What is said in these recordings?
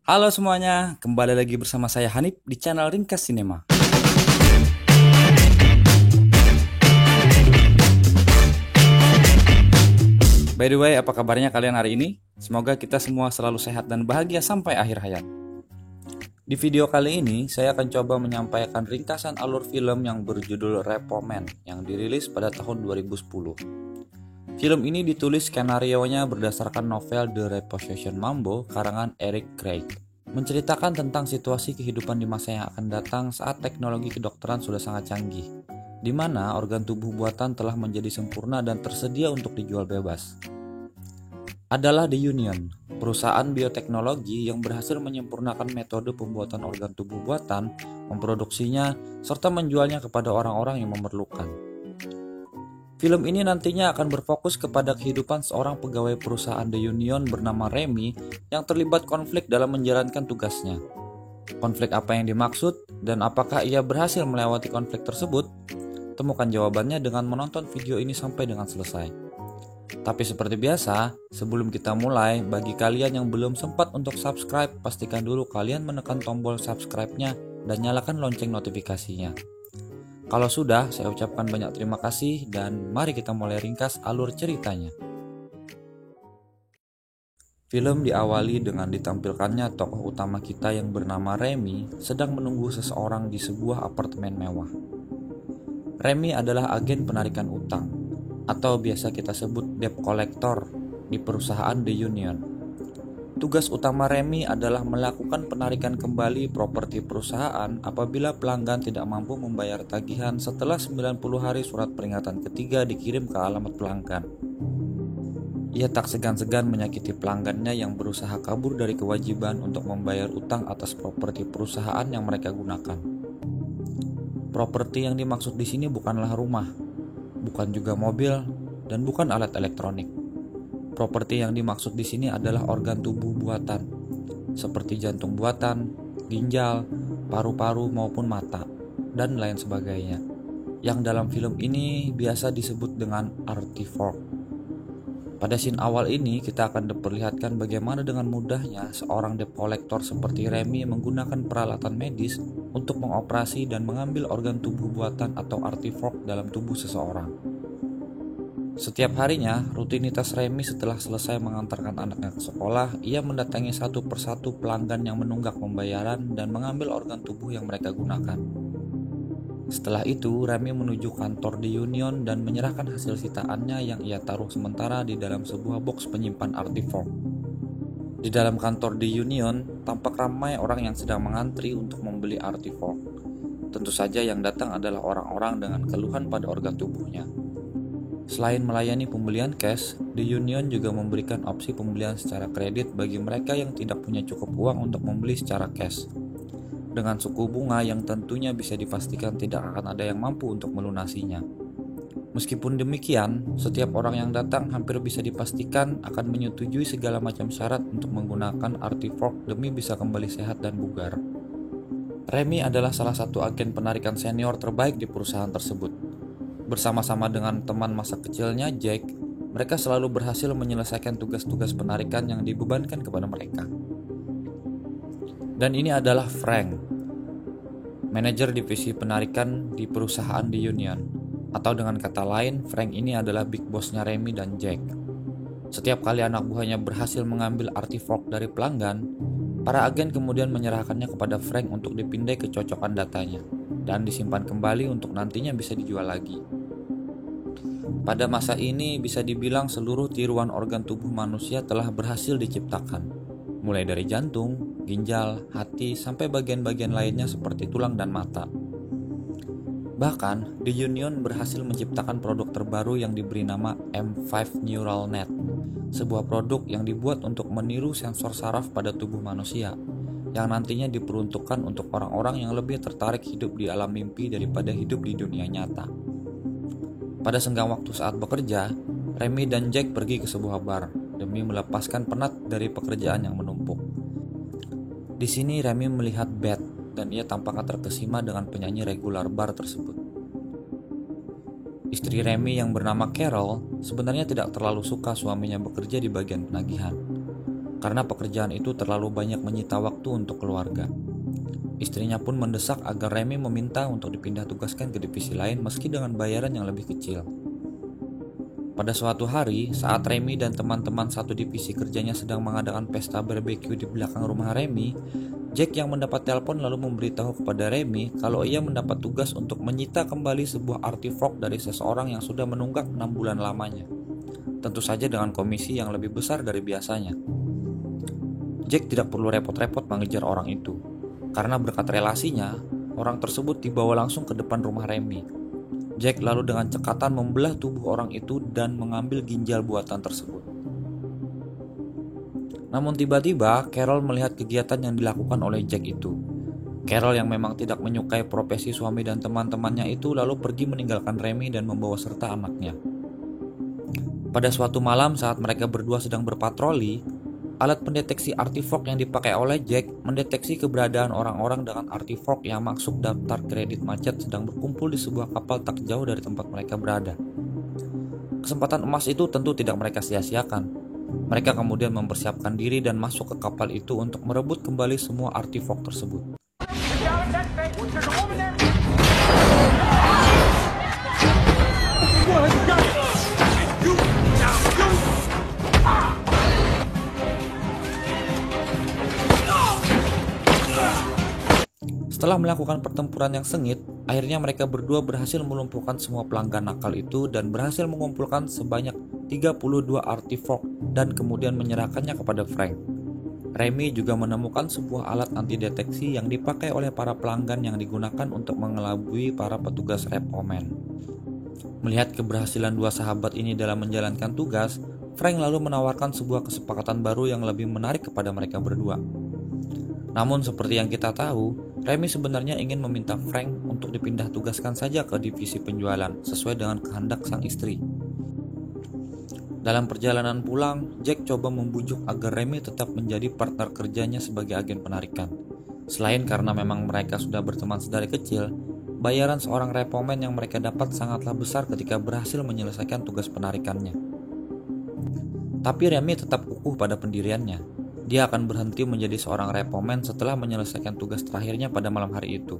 Halo semuanya, kembali lagi bersama saya Hanif di channel Ringkas Cinema. By the way, apa kabarnya kalian hari ini? Semoga kita semua selalu sehat dan bahagia sampai akhir hayat. Di video kali ini, saya akan coba menyampaikan ringkasan alur film yang berjudul Repo Man yang dirilis pada tahun 2010. Film ini ditulis skenarionya berdasarkan novel The Repossession Mambo karangan Eric Craig. Menceritakan tentang situasi kehidupan di masa yang akan datang saat teknologi kedokteran sudah sangat canggih, di mana organ tubuh buatan telah menjadi sempurna dan tersedia untuk dijual bebas. Adalah The Union, perusahaan bioteknologi yang berhasil menyempurnakan metode pembuatan organ tubuh buatan, memproduksinya, serta menjualnya kepada orang-orang yang memerlukan. Film ini nantinya akan berfokus kepada kehidupan seorang pegawai perusahaan The Union bernama Remy yang terlibat konflik dalam menjalankan tugasnya. Konflik apa yang dimaksud dan apakah ia berhasil melewati konflik tersebut? Temukan jawabannya dengan menonton video ini sampai dengan selesai. Tapi seperti biasa, sebelum kita mulai, bagi kalian yang belum sempat untuk subscribe, pastikan dulu kalian menekan tombol subscribe-nya dan nyalakan lonceng notifikasinya. Kalau sudah, saya ucapkan banyak terima kasih dan mari kita mulai ringkas alur ceritanya. Film diawali dengan ditampilkannya tokoh utama kita yang bernama Remy sedang menunggu seseorang di sebuah apartemen mewah. Remy adalah agen penarikan utang, atau biasa kita sebut debt collector di perusahaan The Union. Tugas utama Remy adalah melakukan penarikan kembali properti perusahaan apabila pelanggan tidak mampu membayar tagihan setelah 90 hari surat peringatan ketiga dikirim ke alamat pelanggan. Ia tak segan-segan menyakiti pelanggannya yang berusaha kabur dari kewajiban untuk membayar utang atas properti perusahaan yang mereka gunakan. Properti yang dimaksud di sini bukanlah rumah, bukan juga mobil, dan bukan alat elektronik. Properti yang dimaksud di sini adalah organ tubuh buatan, seperti jantung buatan, ginjal, paru-paru maupun mata, dan lain sebagainya. Yang dalam film ini biasa disebut dengan artifact. Pada scene awal ini kita akan diperlihatkan bagaimana dengan mudahnya seorang debt collector seperti Remy menggunakan peralatan medis untuk mengoperasi dan mengambil organ tubuh buatan atau artifact dalam tubuh seseorang. Setiap harinya, rutinitas Remy setelah selesai mengantarkan anaknya ke sekolah, ia mendatangi satu persatu pelanggan yang menunggak pembayaran dan mengambil organ tubuh yang mereka gunakan. Setelah itu, Remy menuju kantor The Union dan menyerahkan hasil sitaannya yang ia taruh sementara di dalam sebuah box penyimpan artifact. Di dalam kantor The Union, tampak ramai orang yang sedang mengantri untuk membeli artifact. Tentu saja yang datang adalah orang-orang dengan keluhan pada organ tubuhnya. Selain melayani pembelian cash, The Union juga memberikan opsi pembelian secara kredit bagi mereka yang tidak punya cukup uang untuk membeli secara cash. Dengan suku bunga yang tentunya bisa dipastikan tidak akan ada yang mampu untuk melunasinya. Meskipun demikian, setiap orang yang datang hampir bisa dipastikan akan menyetujui segala macam syarat untuk menggunakan artifact demi bisa kembali sehat dan bugar. Remy adalah salah satu agen penarikan senior terbaik di perusahaan tersebut. Bersama-sama dengan teman masa kecilnya, Jack, mereka selalu berhasil menyelesaikan tugas-tugas penarikan yang dibebankan kepada mereka. Dan ini adalah Frank, manajer divisi penarikan di perusahaan The Union. Atau dengan kata lain, Frank ini adalah big bossnya Remy dan Jack. Setiap kali anak buahnya berhasil mengambil artifact dari pelanggan, para agen kemudian menyerahkannya kepada Frank untuk dipindai kecocokan datanya dan disimpan kembali untuk nantinya bisa dijual lagi. Pada masa ini bisa dibilang seluruh tiruan organ tubuh manusia telah berhasil diciptakan, mulai dari jantung, ginjal, hati, sampai bagian-bagian lainnya seperti tulang dan mata. Bahkan, The Union berhasil menciptakan produk terbaru yang diberi nama M5 Neural Net, sebuah produk yang dibuat untuk meniru sensor saraf pada tubuh manusia, yang nantinya diperuntukkan untuk orang-orang yang lebih tertarik hidup di alam mimpi daripada hidup di dunia nyata. Pada senggang waktu saat bekerja, Remy dan Jack pergi ke sebuah bar demi melepaskan penat dari pekerjaan yang menumpuk. Di sini Remy melihat Beth dan ia tampaknya terkesima dengan penyanyi regular bar tersebut. Istri Remy yang bernama Carol sebenarnya tidak terlalu suka suaminya bekerja di bagian penagihan. karena pekerjaan itu terlalu banyak menyita waktu untuk keluarga. Istrinya pun mendesak agar Remy meminta untuk dipindah tugaskan ke divisi lain meski dengan bayaran yang lebih kecil. Pada suatu hari, saat Remy dan teman-teman satu divisi kerjanya sedang mengadakan pesta barbeque di belakang rumah Remy, Jack yang mendapat telepon lalu memberitahu kepada Remy kalau ia mendapat tugas untuk menyita kembali sebuah artefak dari seseorang yang sudah menunggak 6 bulan lamanya. Tentu saja dengan komisi yang lebih besar dari biasanya. Jack tidak perlu repot-repot mengejar orang itu, karena berkat relasinya, orang tersebut dibawa langsung ke depan rumah Remy. Jack lalu dengan cekatan membelah tubuh orang itu dan mengambil ginjal buatan tersebut. Namun tiba-tiba Carol melihat kegiatan yang dilakukan oleh Jack itu. Carol yang memang tidak menyukai profesi suami dan teman-temannya itu lalu pergi meninggalkan Remy dan membawa serta anaknya. Pada suatu malam saat mereka berdua sedang berpatroli, alat pendeteksi artefak yang dipakai oleh Jack mendeteksi keberadaan orang-orang dengan artefak yang masuk daftar kredit macet sedang berkumpul di sebuah kapal tak jauh dari tempat mereka berada. Kesempatan emas itu tentu tidak mereka sia-siakan. Mereka kemudian mempersiapkan diri dan masuk ke kapal itu untuk merebut kembali semua artefak tersebut. Setelah melakukan pertempuran yang sengit, akhirnya mereka berdua berhasil melumpuhkan semua pelanggan nakal itu dan berhasil mengumpulkan sebanyak 32 artefak dan kemudian menyerahkannya kepada Frank. Remy juga menemukan sebuah alat anti deteksi yang dipakai oleh para pelanggan yang digunakan untuk mengelabui para petugas repomen. Melihat keberhasilan dua sahabat ini dalam menjalankan tugas, Frank lalu menawarkan sebuah kesepakatan baru yang lebih menarik kepada mereka berdua. Namun seperti yang kita tahu, Remy sebenarnya ingin meminta Frank untuk dipindah tugaskan saja ke divisi penjualan sesuai dengan kehendak sang istri. Dalam perjalanan pulang, Jack coba membujuk agar Remy tetap menjadi partner kerjanya sebagai agen penarikan. Selain karena memang mereka sudah berteman sedari kecil, bayaran seorang repomen yang mereka dapat sangatlah besar ketika berhasil menyelesaikan tugas penarikannya. Tapi Remy tetap kukuh pada pendiriannya. Dia akan berhenti menjadi seorang repomen setelah menyelesaikan tugas terakhirnya pada malam hari itu.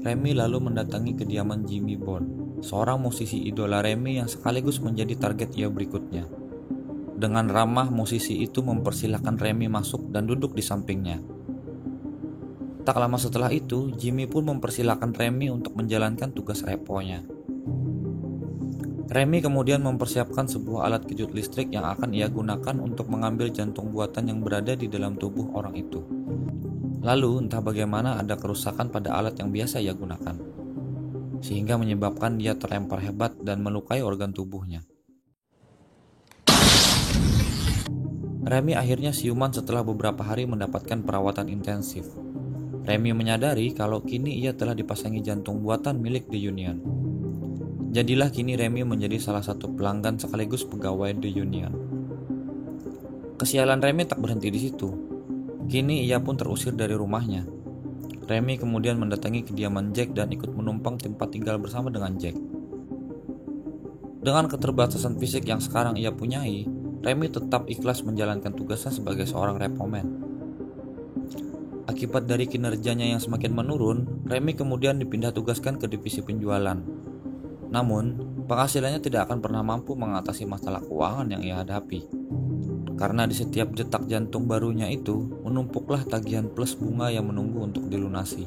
Remy lalu mendatangi kediaman Jimmy Bond, seorang musisi idola Remy yang sekaligus menjadi target ia berikutnya. Dengan ramah, musisi itu mempersilahkan Remy masuk dan duduk di sampingnya. Tak lama setelah itu, Jimmy pun mempersilahkan Remy untuk menjalankan tugas reponya. Remy kemudian mempersiapkan sebuah alat kejut listrik yang akan ia gunakan untuk mengambil jantung buatan yang berada di dalam tubuh orang itu. Lalu entah bagaimana ada kerusakan pada alat yang biasa ia gunakan, sehingga menyebabkan dia terlempar hebat dan melukai organ tubuhnya. Remy akhirnya siuman setelah beberapa hari mendapatkan perawatan intensif. Remy menyadari kalau kini ia telah dipasangi jantung buatan milik The Union. Jadilah kini Remy menjadi salah satu pelanggan sekaligus pegawai The Union. Kesialan Remy tak berhenti di situ. Kini ia pun terusir dari rumahnya. Remy kemudian mendatangi kediaman Jack dan ikut menumpang tempat tinggal bersama dengan Jack. Dengan keterbatasan fisik yang sekarang ia punyai, Remy tetap ikhlas menjalankan tugasnya sebagai seorang repomen. Akibat dari kinerjanya yang semakin menurun, Remy kemudian dipindah tugaskan ke divisi penjualan. Namun, penghasilannya tidak akan pernah mampu mengatasi masalah keuangan yang ia hadapi. Karena di setiap detak jantung barunya itu, menumpuklah tagihan plus bunga yang menunggu untuk dilunasi.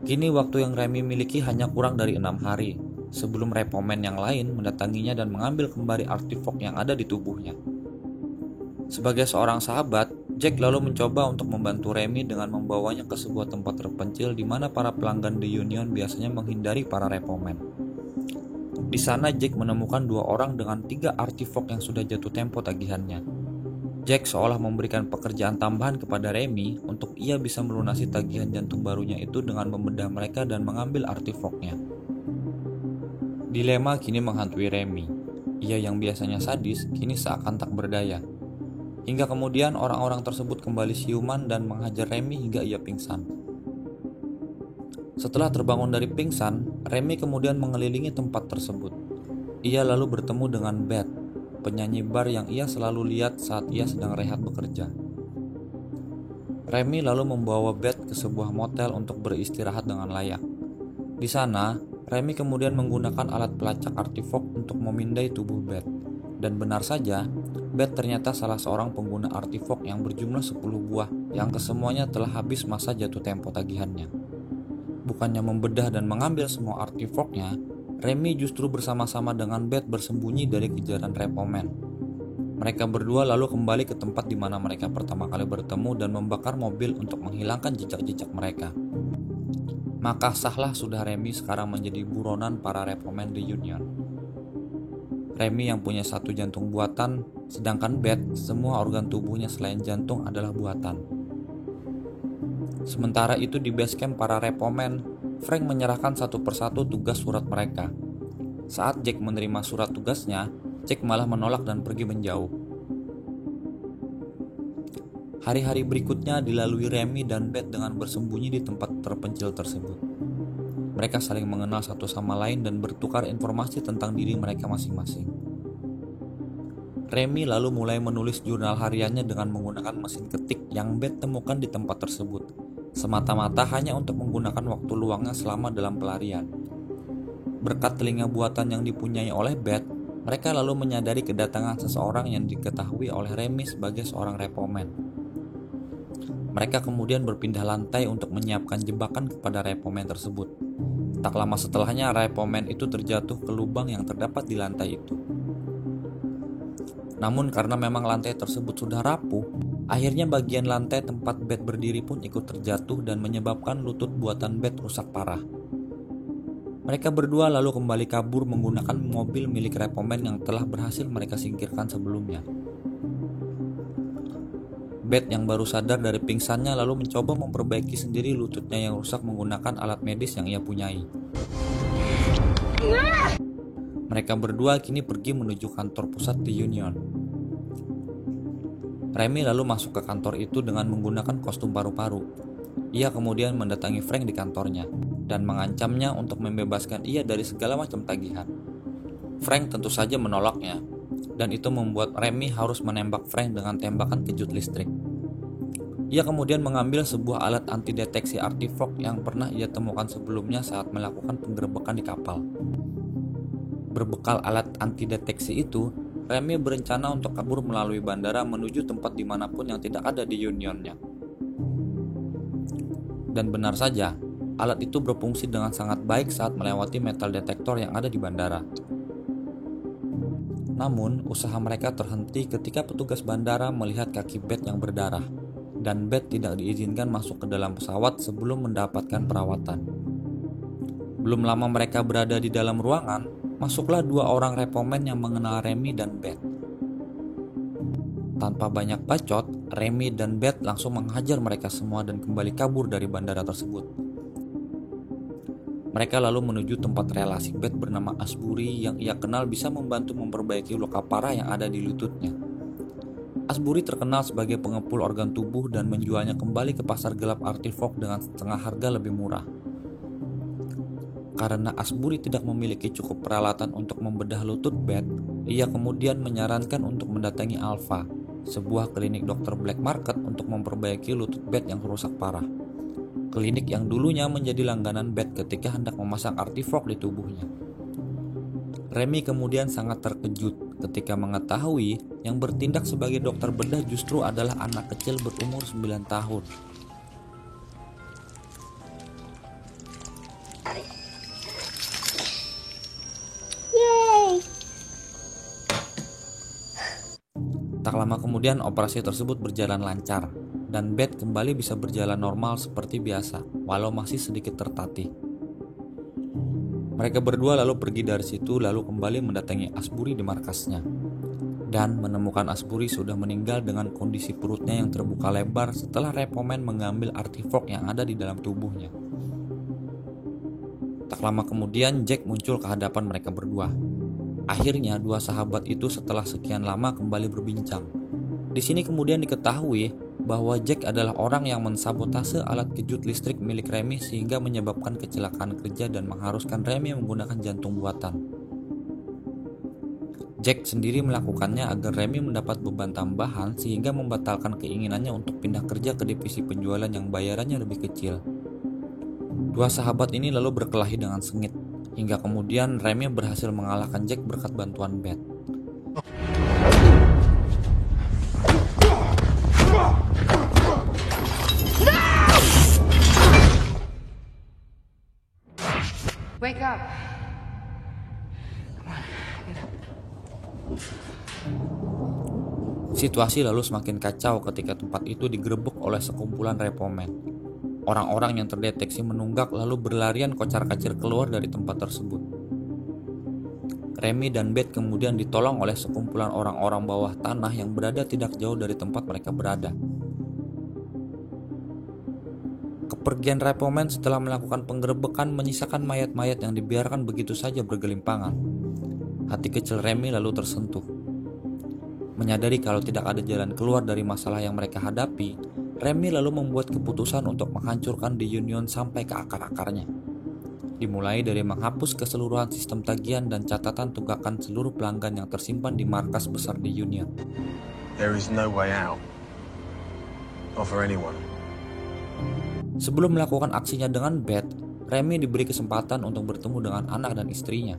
Kini waktu yang Remy miliki hanya kurang dari 6 hari, sebelum repomen yang lain mendatanginya dan mengambil kembali artefak yang ada di tubuhnya. Sebagai seorang sahabat, Jack lalu mencoba untuk membantu Remy dengan membawanya ke sebuah tempat terpencil di mana para pelanggan The Union biasanya menghindari para repomen. Di sana Jack menemukan 2 orang dengan 3 artefak yang sudah jatuh tempo tagihannya. Jack seolah memberikan pekerjaan tambahan kepada Remy untuk ia bisa melunasi tagihan jantung barunya itu dengan membedah mereka dan mengambil artefaknya. Dilema kini menghantui Remy. Ia yang biasanya sadis kini seakan tak berdaya. Hingga kemudian orang-orang tersebut kembali siuman dan menghajar Remy hingga ia pingsan. Setelah terbangun dari pingsan, Remy kemudian mengelilingi tempat tersebut. Ia lalu bertemu dengan Beth, penyanyi bar yang ia selalu lihat saat ia sedang rehat bekerja. Remy lalu membawa Beth ke sebuah motel untuk beristirahat dengan layak. Di sana, Remy kemudian menggunakan alat pelacak artifok untuk memindai tubuh Beth. Dan benar saja, Beth ternyata salah seorang pengguna artifok yang berjumlah 10 buah yang kesemuanya telah habis masa jatuh tempo tagihannya. Bukannya membedah dan mengambil semua artifoknya, Remy justru bersama-sama dengan Beth bersembunyi dari kejaran repoman. Mereka berdua lalu kembali ke tempat di mana mereka pertama kali bertemu dan membakar mobil untuk menghilangkan jejak-jejak mereka. Maka sahlah sudah Remy sekarang menjadi buronan para repoman di Union. Remy yang punya satu jantung buatan, sedangkan Beth semua organ tubuhnya selain jantung adalah buatan. Sementara itu di base camp para repoman, Frank menyerahkan satu persatu tugas surat mereka. Saat Jack menerima surat tugasnya, Jack malah menolak dan pergi menjauh. Hari-hari berikutnya dilalui Remy dan Beth dengan bersembunyi di tempat terpencil tersebut. Mereka saling mengenal satu sama lain dan bertukar informasi tentang diri mereka masing-masing. Remy lalu mulai menulis jurnal hariannya dengan menggunakan mesin ketik yang Beth temukan di tempat tersebut, semata-mata hanya untuk menggunakan waktu luangnya selama dalam pelarian. Berkat telinga buatan yang dipunyai oleh Beth, mereka lalu menyadari kedatangan seseorang yang diketahui oleh Remy sebagai seorang repoman. Mereka kemudian berpindah lantai untuk menyiapkan jebakan kepada repoman tersebut. Tak lama setelahnya, repoman itu terjatuh ke lubang yang terdapat di lantai itu. Namun karena memang lantai tersebut sudah rapuh, akhirnya bagian lantai tempat Beth berdiri pun ikut terjatuh dan menyebabkan lutut buatan Beth rusak parah. Mereka berdua lalu kembali kabur menggunakan mobil milik repoman yang telah berhasil mereka singkirkan sebelumnya. Beth yang baru sadar dari pingsannya lalu mencoba memperbaiki sendiri lututnya yang rusak menggunakan alat medis yang ia punyai. Mereka berdua kini pergi menuju kantor pusat di Union. Remy lalu masuk ke kantor itu dengan menggunakan kostum paru-paru. Ia kemudian mendatangi Frank di kantornya dan mengancamnya untuk membebaskan ia dari segala macam tagihan. Frank tentu saja menolaknya, dan itu membuat Remy harus menembak Frank dengan tembakan kejut listrik. Ia kemudian mengambil sebuah alat anti-deteksi artifok yang pernah ia temukan sebelumnya saat melakukan penggerebekan di kapal. Berbekal alat anti-deteksi itu, Remy berencana untuk kabur melalui bandara menuju tempat dimanapun yang tidak ada di Unionnya. Dan benar saja, alat itu berfungsi dengan sangat baik saat melewati metal detektor yang ada di bandara. Namun, usaha mereka terhenti ketika petugas bandara melihat kaki Beth yang berdarah, dan Beth tidak diizinkan masuk ke dalam pesawat sebelum mendapatkan perawatan. Belum lama mereka berada di dalam ruangan, masuklah dua orang repoman yang mengenal Remy dan Beth. Tanpa banyak bacot, Remy dan Beth langsung menghajar mereka semua dan kembali kabur dari bandara tersebut. Mereka lalu menuju tempat relasi Beth bernama Asbury yang ia kenal bisa membantu memperbaiki luka parah yang ada di lututnya. Asbury terkenal sebagai pengepul organ tubuh dan menjualnya kembali ke pasar gelap artifok dengan setengah harga lebih murah. Karena Asbury tidak memiliki cukup peralatan untuk membedah lutut Beth, ia kemudian menyarankan untuk mendatangi Alpha, sebuah klinik dokter black market untuk memperbaiki lutut Beth yang rusak parah. Klinik yang dulunya menjadi langganan Beth ketika hendak memasang artifok di tubuhnya. Remy kemudian sangat terkejut ketika mengetahui yang bertindak sebagai dokter bedah justru adalah anak kecil berumur 9 tahun. Tak lama kemudian operasi tersebut berjalan lancar dan Beth kembali bisa berjalan normal seperti biasa walau masih sedikit tertatih. Mereka berdua lalu pergi dari situ lalu kembali mendatangi Asbury di markasnya dan menemukan Asbury sudah meninggal dengan kondisi perutnya yang terbuka lebar setelah repoman mengambil artifok yang ada di dalam tubuhnya. Tak lama kemudian Jack muncul ke hadapan mereka berdua. Akhirnya dua sahabat itu setelah sekian lama kembali berbincang. Di sini kemudian diketahui bahwa Jack adalah orang yang mensabotase alat kejut listrik milik Remy sehingga menyebabkan kecelakaan kerja dan mengharuskan Remy menggunakan jantung buatan. Jack sendiri melakukannya agar Remy mendapat beban tambahan sehingga membatalkan keinginannya untuk pindah kerja ke divisi penjualan yang bayarannya lebih kecil. Dua sahabat ini lalu berkelahi dengan sengit, hingga kemudian Remy berhasil mengalahkan Jack berkat bantuan Beth. Wake up. Situasi lalu semakin kacau ketika tempat itu digerebek oleh sekumpulan repomen. Orang-orang yang terdeteksi menunggak lalu berlarian kocar-kacir keluar dari tempat tersebut. Remy dan Beth kemudian ditolong oleh sekumpulan orang-orang bawah tanah yang berada tidak jauh dari tempat mereka berada. Kepergian repomen setelah melakukan penggerebekan menyisakan mayat-mayat yang dibiarkan begitu saja bergelimpangan. Hati kecil Remy lalu tersentuh. Menyadari kalau tidak ada jalan keluar dari masalah yang mereka hadapi, Remy lalu membuat keputusan untuk menghancurkan The Union sampai ke akar-akarnya. Dimulai dari menghapus keseluruhan sistem tagihan dan catatan tunggakan seluruh pelanggan yang tersimpan di markas besar The Union. There is no way out. Not for anyone. Sebelum melakukan aksinya dengan Beth, Remy diberi kesempatan untuk bertemu dengan anak dan istrinya.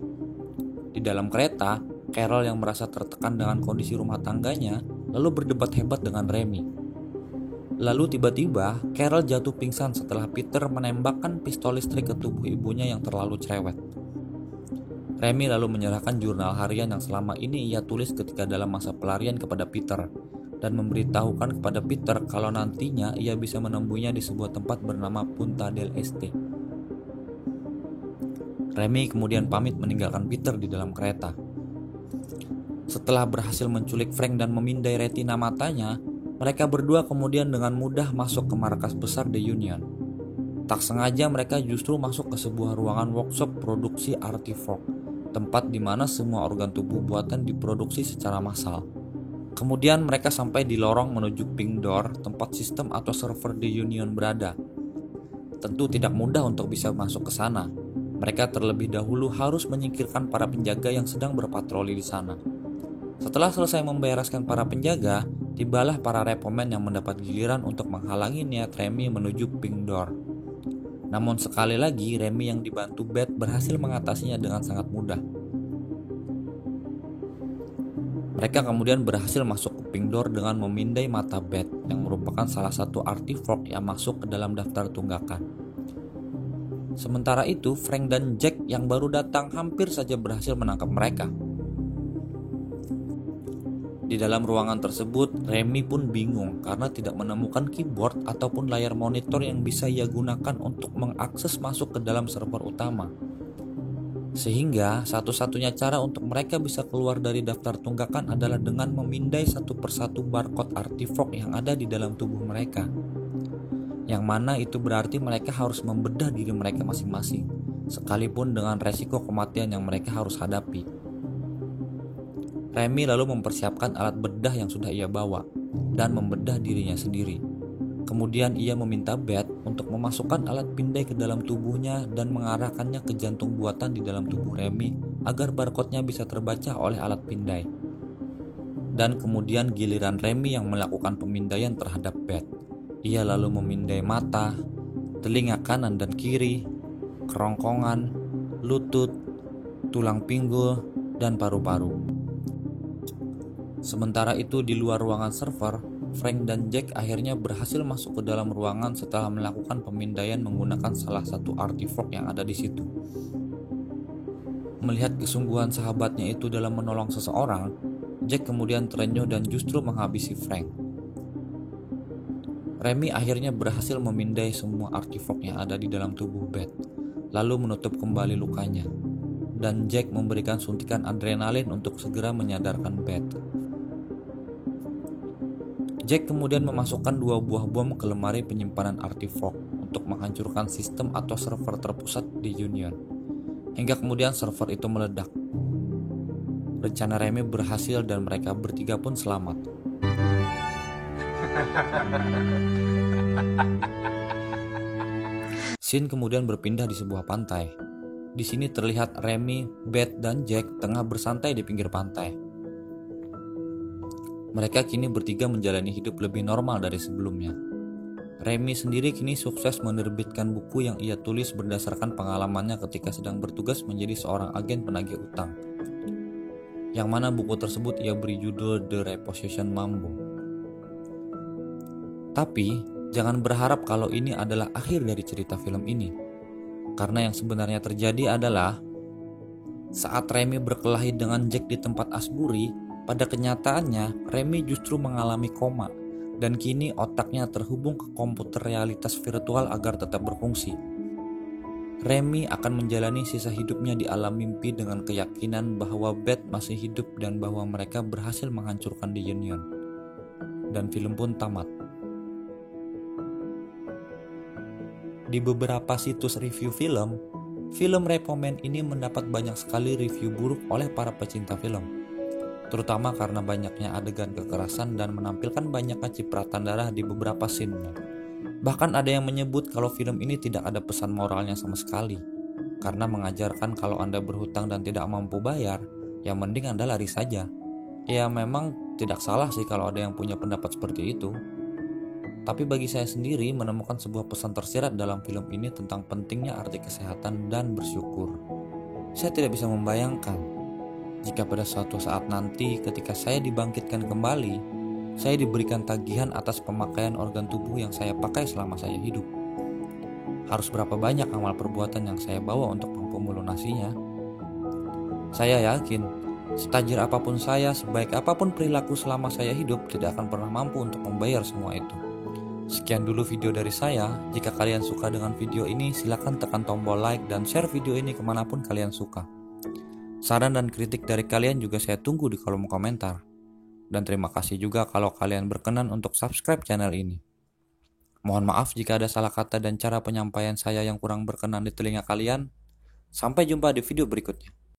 Di dalam kereta, Carol yang merasa tertekan dengan kondisi rumah tangganya lalu berdebat hebat dengan Remy. Lalu tiba-tiba Carol jatuh pingsan setelah Peter menembakkan pistol listrik ke tubuh ibunya yang terlalu cerewet. Remy lalu menyerahkan jurnal harian yang selama ini ia tulis ketika dalam masa pelarian kepada Peter dan memberitahukan kepada Peter kalau nantinya ia bisa menemuinya di sebuah tempat bernama Punta del Este. Remy kemudian pamit meninggalkan Peter di dalam kereta. Setelah berhasil menculik Frank dan memindai retina matanya, mereka berdua kemudian dengan mudah masuk ke markas besar The Union. Tak sengaja mereka justru masuk ke sebuah ruangan workshop produksi artefak, tempat di mana semua organ tubuh buatan diproduksi secara massal. Kemudian mereka sampai di lorong menuju Pink Door, tempat sistem atau server The Union berada. Tentu tidak mudah untuk bisa masuk ke sana. Mereka terlebih dahulu harus menyingkirkan para penjaga yang sedang berpatroli di sana. Setelah selesai membereskan para penjaga, tibalah para repomen yang mendapat giliran untuk menghalangi niat Remy menuju Pink Door. Namun sekali lagi Remy yang dibantu Beth berhasil mengatasinya dengan sangat mudah. Mereka kemudian berhasil masuk ke Pink Door dengan memindai mata Beth yang merupakan salah satu artefak yang masuk ke dalam daftar tunggakan. Sementara itu Frank dan Jack yang baru datang hampir saja berhasil menangkap mereka. Di dalam ruangan tersebut, Remy pun bingung karena tidak menemukan keyboard ataupun layar monitor yang bisa ia gunakan untuk mengakses masuk ke dalam server utama. Sehingga satu-satunya cara untuk mereka bisa keluar dari daftar tunggakan adalah dengan memindai satu persatu barcode artefak yang ada di dalam tubuh mereka. Yang mana itu berarti mereka harus membedah diri mereka masing-masing, sekalipun dengan resiko kematian yang mereka harus hadapi. Remy lalu mempersiapkan alat bedah yang sudah ia bawa dan membedah dirinya sendiri. Kemudian ia meminta Beth untuk memasukkan alat pindai ke dalam tubuhnya dan mengarahkannya ke jantung buatan di dalam tubuh Remy agar barcode-nya bisa terbaca oleh alat pindai. Dan kemudian giliran Remy yang melakukan pemindaian terhadap Beth. Ia lalu memindai mata, telinga kanan dan kiri, kerongkongan, lutut, tulang pinggul, dan paru-paru. Sementara itu di luar ruangan server, Frank dan Jack akhirnya berhasil masuk ke dalam ruangan setelah melakukan pemindaian menggunakan salah satu artefak yang ada di situ. Melihat kesungguhan sahabatnya itu dalam menolong seseorang, Jack kemudian terenyuh dan justru menghabisi Frank. Remy akhirnya berhasil memindai semua artefak yang ada di dalam tubuh Beth, lalu menutup kembali lukanya. Dan Jack memberikan suntikan adrenalin untuk segera menyadarkan Beth. Jack kemudian memasukkan 2 buah bom ke lemari penyimpanan artefak untuk menghancurkan sistem atau server terpusat di Union, hingga kemudian server itu meledak. Rencana Remy berhasil dan mereka bertiga pun selamat. Scene kemudian berpindah di sebuah pantai. Di sini terlihat Remy, Beth, dan Jack tengah bersantai di pinggir pantai. Mereka kini bertiga menjalani hidup lebih normal dari sebelumnya. Remy sendiri kini sukses menerbitkan buku yang ia tulis berdasarkan pengalamannya ketika sedang bertugas menjadi seorang agen penagih utang. Yang mana buku tersebut ia beri judul The Repossession Mambo. Tapi, jangan berharap kalau ini adalah akhir dari cerita film ini. Karena yang sebenarnya terjadi adalah saat Remy berkelahi dengan Jack di tempat Asbury, pada kenyataannya Remy justru mengalami koma dan kini otaknya terhubung ke komputer realitas virtual agar tetap berfungsi. Remy akan menjalani sisa hidupnya di alam mimpi dengan keyakinan bahwa Beth masih hidup dan bahwa mereka berhasil menghancurkan The Union. Dan film pun tamat. Di beberapa situs review film, film Repo Man ini mendapat banyak sekali review buruk oleh para pecinta film. Terutama karena banyaknya adegan kekerasan dan menampilkan banyaknya cipratan darah di beberapa scene-nya. Bahkan ada yang menyebut kalau film ini tidak ada pesan moralnya sama sekali, karena mengajarkan kalau Anda berhutang dan tidak mampu bayar, yang mending Anda lari saja. Ya memang tidak salah sih kalau ada yang punya pendapat seperti itu. Tapi bagi saya sendiri menemukan sebuah pesan tersirat dalam film ini tentang pentingnya arti kesehatan dan bersyukur. Saya tidak bisa membayangkan jika pada suatu saat nanti ketika saya dibangkitkan kembali, saya diberikan tagihan atas pemakaian organ tubuh yang saya pakai selama saya hidup. Harus berapa banyak amal perbuatan yang saya bawa untuk mampu melunasinya? Saya yakin, setajir apapun saya, sebaik apapun perilaku selama saya hidup, tidak akan pernah mampu untuk membayar semua itu. Sekian dulu video dari saya. Jika kalian suka dengan video ini, silakan tekan tombol like dan share video ini kemanapun kalian suka. Saran dan kritik dari kalian juga saya tunggu di kolom komentar. Dan terima kasih juga kalau kalian berkenan untuk subscribe channel ini. Mohon maaf jika ada salah kata dan cara penyampaian saya yang kurang berkenan di telinga kalian. Sampai jumpa di video berikutnya.